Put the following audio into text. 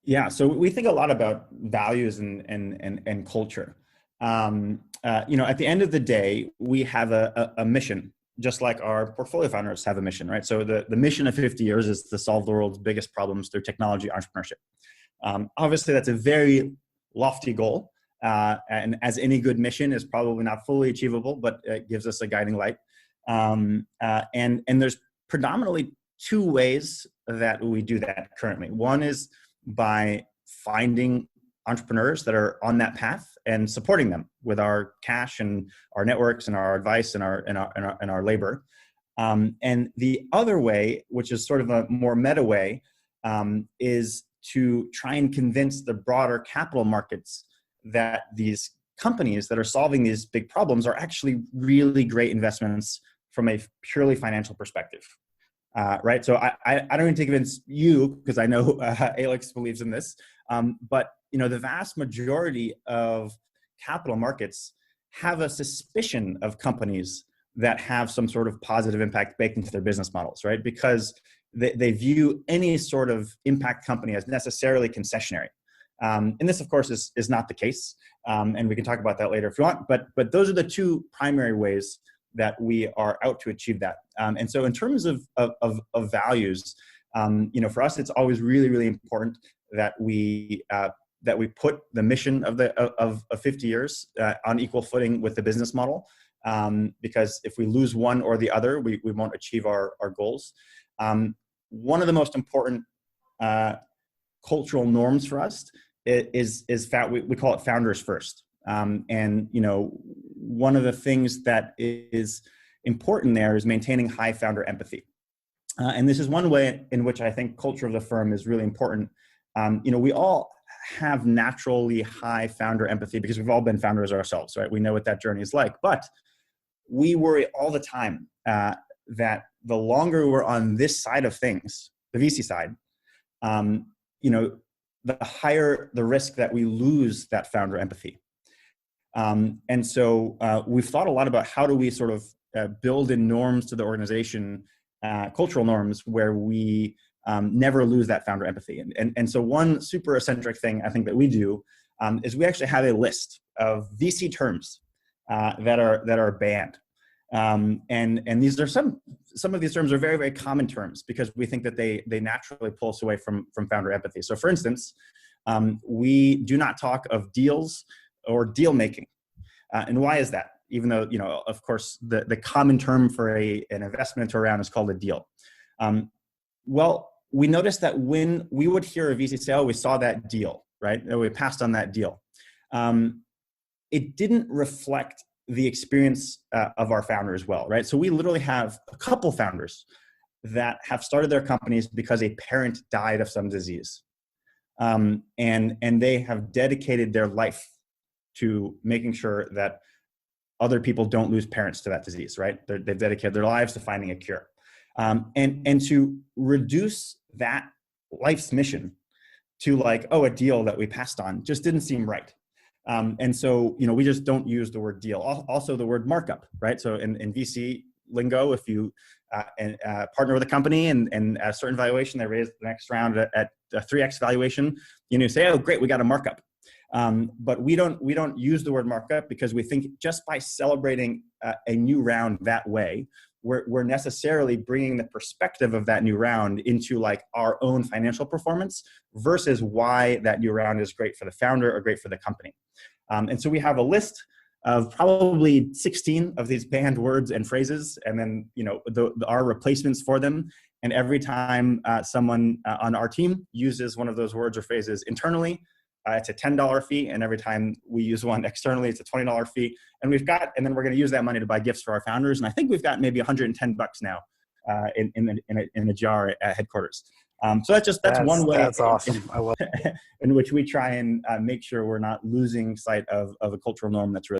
Yeah, so we think a lot about values and culture. At the end of the day, we have a mission, just like our portfolio founders have a mission, right? So the mission of 50 years is to solve the world's biggest problems through technology entrepreneurship. Obviously, that's a very lofty goal, and as any good mission is probably not fully achievable, but it gives us a guiding light. And there's predominantly two ways that we do that currently. One is by finding entrepreneurs that are on that path and supporting them with our cash and our networks and our advice and our labor. And the other way, which is sort of a more meta way, is to try and convince the broader capital markets that these companies that are solving these big problems are actually really great investments from a purely financial perspective. Right. So I don't need to convince you, because I know Alex believes in this. But the vast majority of capital markets have a suspicion of companies that have some sort of positive impact baked into their business models, right? Because they view any sort of impact company as necessarily concessionary. And this, of course, is not the case. And we can talk about that later if you want. But those are the two primary ways that we are out to achieve that. And so in terms of values, for us, it's always really, really important that we put the mission of 50 years on equal footing with the business model. Because if we lose one or the other, we won't achieve our goals. One of the most important cultural norms for us is we call it founders first. And one of the things that is important there is maintaining high founder empathy. And this is one way in which I think culture of the firm is really important. We all have naturally high founder empathy because we've all been founders ourselves, right? We know what that journey is like. But we worry all the time that the longer we're on this side of things, the VC side, the higher the risk that we lose that founder empathy. And so we've thought a lot about how do we sort of build in norms to the organization, cultural norms, where we never lose that founder empathy. And so one super eccentric thing I think that we do is we actually have a list of VC terms that are banned. And these are some of these terms are very, very common terms because we think that they naturally pull us away from founder empathy. So for instance, we do not talk of deals or deal making. And why is that? Even though, of course, the common term for an investment into a round is called a deal. Well, we noticed that when we would hear a VC say, oh, we saw that deal, right? And we passed on that deal. It didn't reflect the experience of our founders well, right? So we literally have a couple founders that have started their companies because a parent died of some disease. And they have dedicated their life to making sure that other people don't lose parents to that disease, right? They've dedicated their lives to finding a cure. And to reduce that life's mission to a deal that we passed on just didn't seem right. And so, we just don't use the word deal. Also the word markup, right? So in VC lingo, if you partner with a company and at a certain valuation, they raise the next round at a 3x valuation, say, oh, great, we got a markup. But we don't use the word markup because we think just by celebrating a new round that way, we're necessarily bringing the perspective of that new round into our own financial performance versus why that new round is great for the founder or great for the company. And so we have a list of probably 16 of these banned words and phrases, and then our replacements for them. And every time someone on our team uses one of those words or phrases internally, it's a $10 fee, and every time we use one externally, it's a $20 fee. And then we're going to use that money to buy gifts for our founders. And I think we've got maybe $110 now in a jar at headquarters. So that's one way. That's awesome. I love in which we try and make sure we're not losing sight of a cultural norm that's really